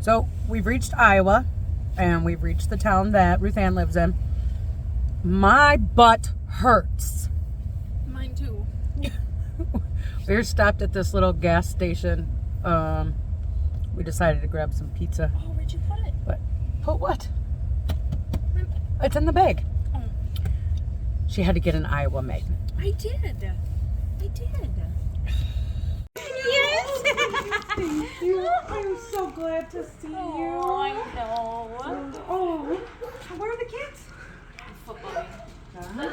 So we've reached Iowa, and we've reached the town that Ruth Ann lives in. My butt hurts. Mine too. We were stopped at this little gas station. We decided to grab some pizza. Oh, where'd you put it? But put what? It's in the bag. Oh. She had to get an Iowa magnet. I did. Yes. Thank you. I'm so glad to see you. Oh, I know. Oh, where are the kids? Football. The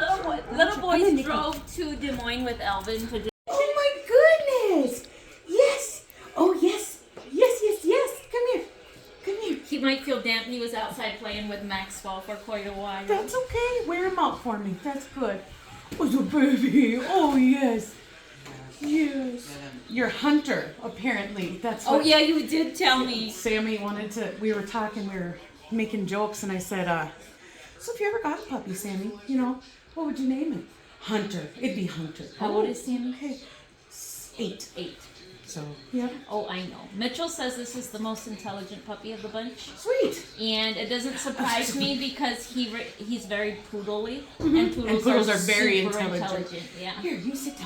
little boys drove to Des Moines with Elvin to. Oh my goodness! Yes! Oh yes! Yes! Come here! He might feel damp. He was outside playing with Maxwell for quite a while. That's okay. Wear him out for me. That's good. Oh, the baby. Oh yes. Your hunter, apparently. That's what. Oh yeah, you did tell me. Sammy wanted to. We were talking. We were making jokes, and I said, "So if you ever got a puppy, Sammy, what would you name it?" Hunter. It'd be Hunter. How old is Sammy? Okay. 8. 8. So yeah. Oh, I know. Mitchell says this is the most intelligent puppy of the bunch. Sweet. And it doesn't surprise me because he's very poodly, Mm-hmm. and poodles are very super intelligent. Yeah. Here, you sit down.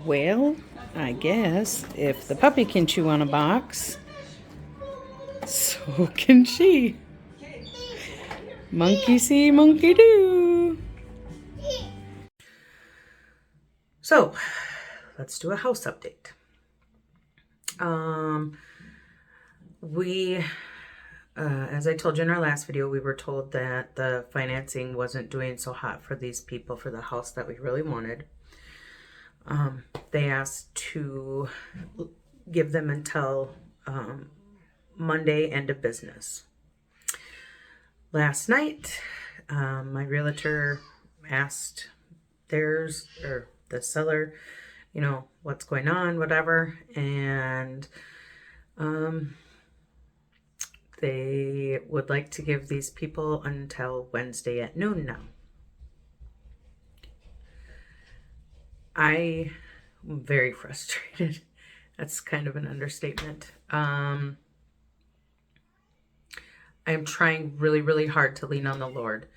Well, I guess if the puppy can chew on a box, so can she. Monkey see, monkey do. So, let's do a house update. As I told you in our last video, we were told that the financing wasn't doing so hot for these people for the house that we really wanted. They asked to give them until Monday, end of business. Last night, my realtor asked the seller, what's going on, whatever, and they would like to give these people until Wednesday at noon now. I am very frustrated. That's kind of an understatement. I am trying really, really hard to lean on the Lord,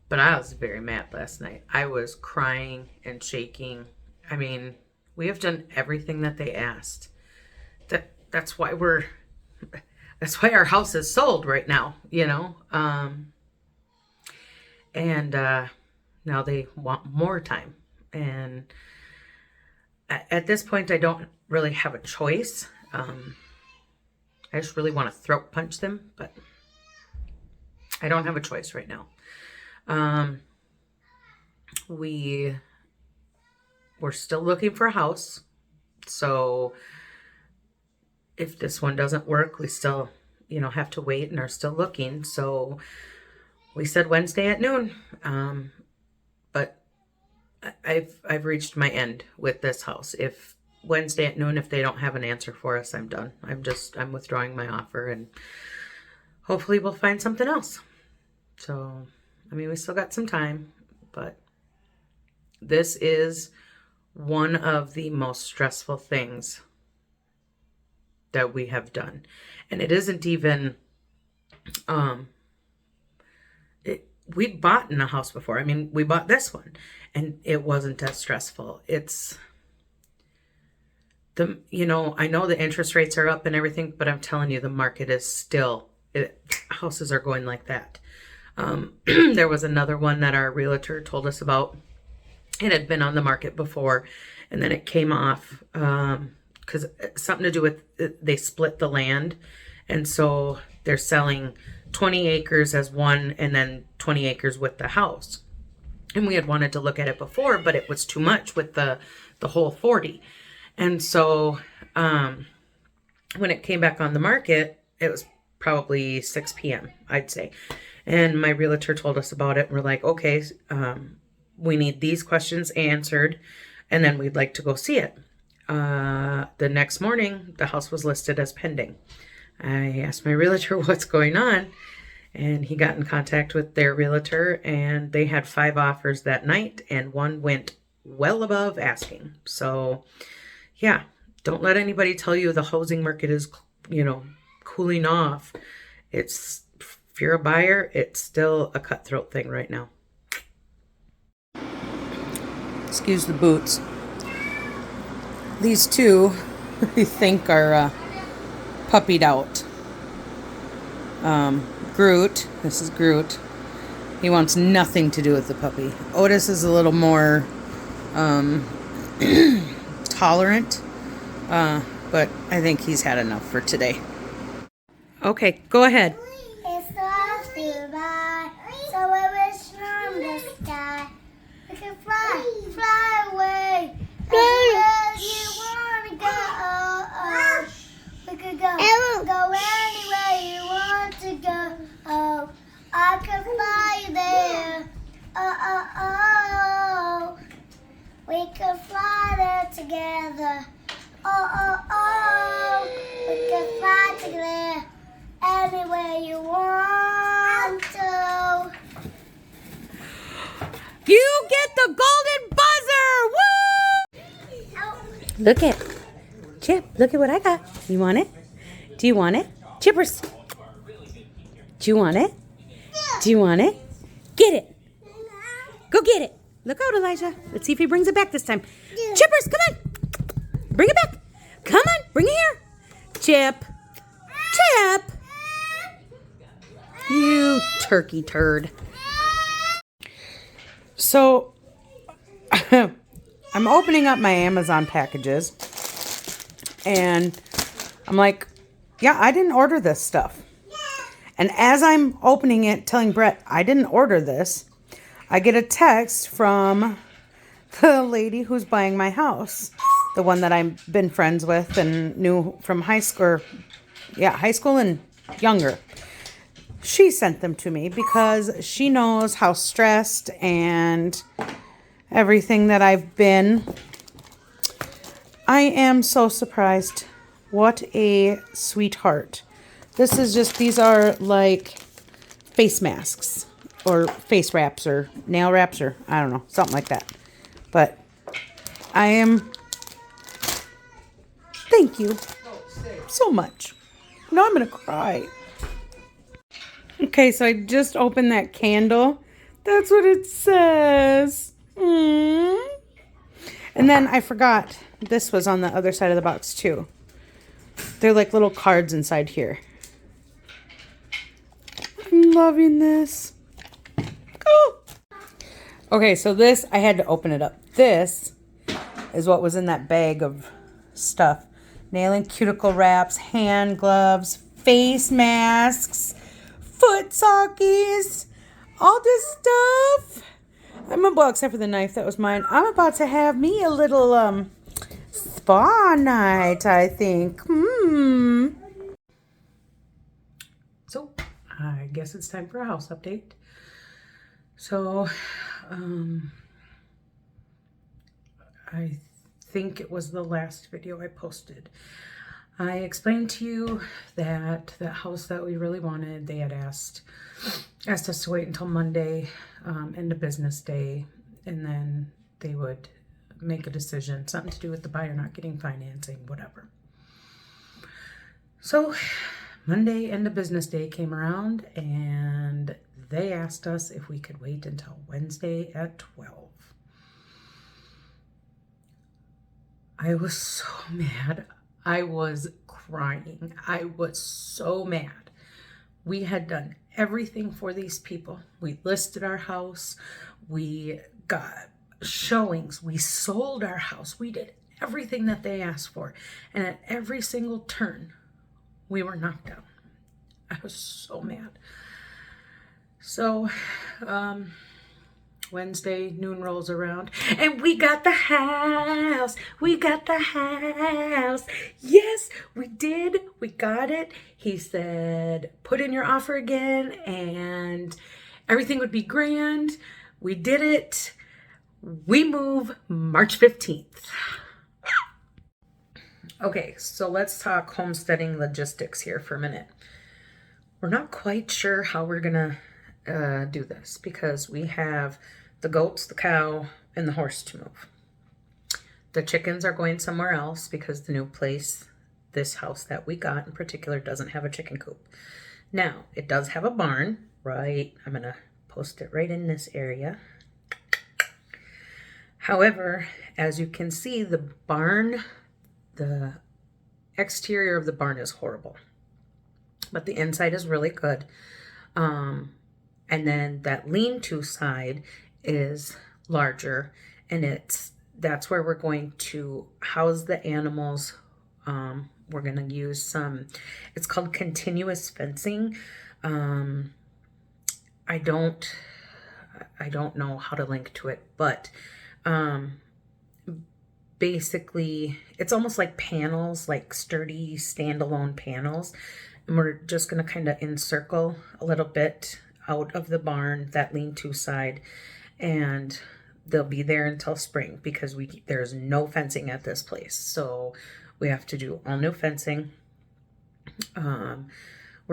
but I was very mad last night. I was crying and shaking. I mean, we have done everything that they asked. That's why our house is sold right now, and now they want more time. And at this point, I don't really have a choice. I just really want to throat punch them, but I don't have a choice right now. We're still looking for a house. So if this one doesn't work, we still, have to wait and are still looking. So we said Wednesday at noon. But I've reached my end with this house. If Wednesday at noon, if they don't have an answer for us, I'm done. I'm withdrawing my offer, and hopefully we'll find something else. So, we still got some time, but this is one of the most stressful things that we have done. And it isn't even, we'd bought in a house before. We bought this one and it wasn't as stressful. It's I know the interest rates are up and everything, but I'm telling you, the market is still, houses are going like that. There was another one that our realtor told us about. It had been on the market before, and then it came off, because something to do with, they split the land. And so they're selling 20 acres as one and then 20 acres with the house. And we had wanted to look at it before, but it was too much with the whole 40. And so when it came back on the market, it was probably 6 p.m., I'd say. And my realtor told us about it. And we're like, okay, we need these questions answered, and then we'd like to go see it. The next morning, the house was listed as pending. I asked my realtor what's going on, and he got in contact with their realtor, and they had 5 offers that night, and one went well above asking. So, yeah, don't let anybody tell you the housing market is, cooling off. If you're a buyer, it's still a cutthroat thing right now. Excuse the boots. These two, I think, are puppied out. Groot, this is Groot. He wants nothing to do with the puppy. Otis is a little more tolerant, but I think he's had enough for today. Okay, go ahead. It's stars goodbye, so I wish from the sky. We can fly away, anywhere you wanna go. We could go anywhere you want to go. Oh, I can fly you there. Oh. We can fly there together. Oh. We can fly together. Anywhere you want to. You get the golden buzzer! Woo! Look at Chip. Look at what I got. You want it? Do you want it? Chippers. Do you want it? Do you want it? Get it. Go get it. Look out, Elijah. Let's see if he brings it back this time. Chippers, come on. Bring it back. Come on. Bring it here. Chip. You turkey turd. So, I'm opening up my Amazon packages, and I'm like, yeah, I didn't order this stuff. And as I'm opening it, telling Brett, I didn't order this, I get a text from the lady who's buying my house, the one that I've been friends with and knew from high school. Yeah, high school and younger. She sent them to me because she knows how stressed and everything that I've been. I am so surprised. What a sweetheart. These are like face masks or face wraps or nail wraps or I don't know, something like that. But thank you so much. Now I'm going to cry. Okay, so I just opened that candle. That's what it says. And then I forgot this was on the other side of the box too. They're like little cards inside here. I'm loving this. Oh. Okay, so this, I had to open it up. This is what was in that bag of stuff. Nail and cuticle wraps, hand gloves, face masks, foot sockies, all this stuff. Well, except for the knife, that was mine. I'm about to have me a little spa night, I think. So, I guess it's time for a house update. So, I think it was the last video I posted. I explained to you that the house that we really wanted, they had asked us to wait until Monday, end of business day, and then they would make a decision, something to do with the buyer not getting financing, whatever. So Monday, end of business day came around, and they asked us if we could wait until Wednesday at 12. I was so mad. I was crying. I was so mad. We had done everything for these people. We listed our house. We got showings. We sold our house. We did everything that they asked for. And at every single turn, we were knocked down. I was so mad. So, Wednesday, noon rolls around, and we got the house. We got the house. Yes, we did. We got it. He said, put in your offer again, and everything would be grand. We did it. We move March 15th. Okay, so let's talk homesteading logistics here for a minute. We're not quite sure how we're gonna do this because we have the goats, the cow, and the horse to move. The chickens are going somewhere else because the new place, this house that we got in particular, doesn't have a chicken coop. Now, it does have a barn, right? I'm gonna post it right in this area. However, as you can see, the barn, the exterior of the barn is horrible, but the inside is really good. And then that lean-to side is larger, and that's where we're going to house the animals. We're going to use it's called continuous fencing. I don't know how to link to it, but basically it's almost like panels, like sturdy standalone panels. And we're just going to kind of encircle a little bit out of the barn, that lean-to side, and they'll be there until spring because there's no fencing at this place. So we have to do all new fencing. We're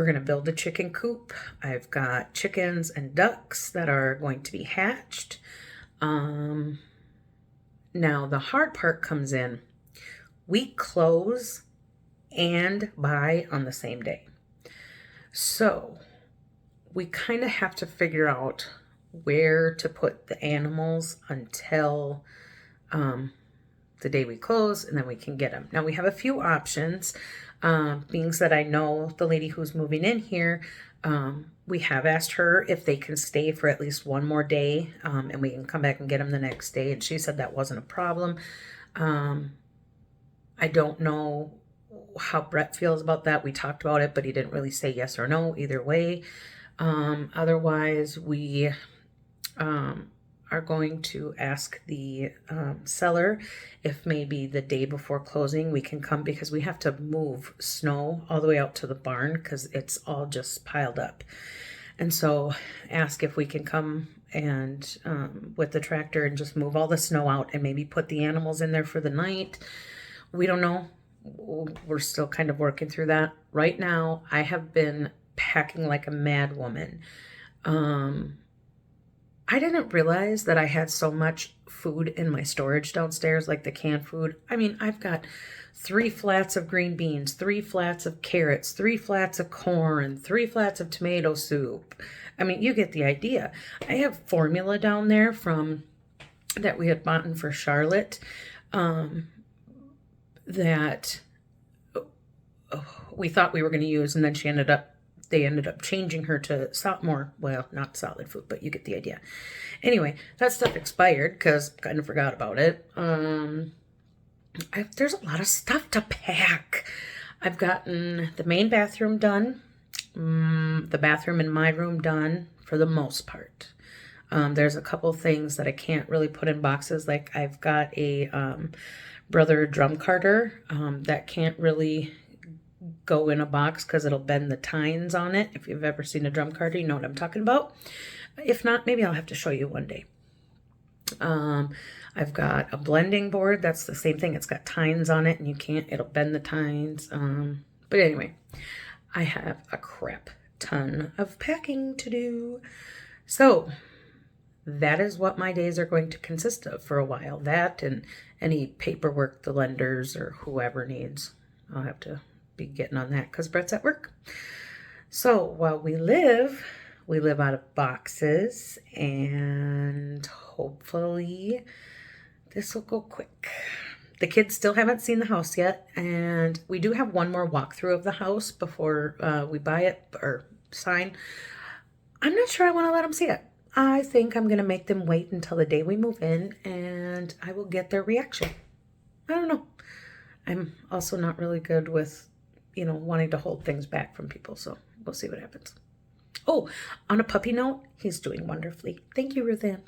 going to build a chicken coop. I've got chickens and ducks that are going to be hatched. Now the hard part comes in. We close and buy on the same day. So we kind of have to figure out where to put the animals until the day we close, and then we can get them. Now we have a few options. Being that I know the lady who's moving in here, we have asked her if they can stay for at least one more day, and we can come back and get them the next day, and she said that wasn't a problem. I don't know how Brett feels about that. We talked about it, but he didn't really say yes or no either way. Otherwise, we are going to ask the seller if maybe the day before closing we can come, because we have to move snow all the way out to the barn because it's all just piled up. And so ask if we can come and with the tractor and just move all the snow out and maybe put the animals in there for the night. We don't know. We're still kind of working through that. Right now, I have been packing like a mad woman. I didn't realize that I had so much food in my storage downstairs, like the canned food. I mean, I've got 3 flats of green beans, 3 flats of carrots, 3 flats of corn, 3 flats of tomato soup. I mean, you get the idea. I have formula down there that we had bought for Charlotte, that we thought we were going to use, and then they ended up changing her to not solid food, but you get the idea. Anyway, that stuff expired because kind of forgot about it. There's a lot of stuff to pack. I've gotten the main bathroom done, the bathroom in my room done for the most part. There's a couple things that I can't really put in boxes. Like I've got a Brother drum carter that can't really go in a box because it'll bend the tines on it. If you've ever seen a drum carter, you know what I'm talking about. If not, maybe I'll have to show you one day. I've got a blending board. That's the same thing. It's got tines on it and it'll bend the tines. But anyway, I have a crap ton of packing to do. So that is what my days are going to consist of for a while. That and any paperwork the lenders or whoever needs. I'll have to be getting on that because Brett's at work. So while we live out of boxes, and hopefully this will go quick. The kids still haven't seen the house yet, and we do have one more walkthrough of the house before we buy it or sign. I'm not sure I want to let them see it. I think I'm going to make them wait until the day we move in, and I will get their reaction. I don't know. I'm also not really good with, wanting to hold things back from people, so we'll see what happens. Oh, on a puppy note, he's doing wonderfully. Thank you, Ruth Ann.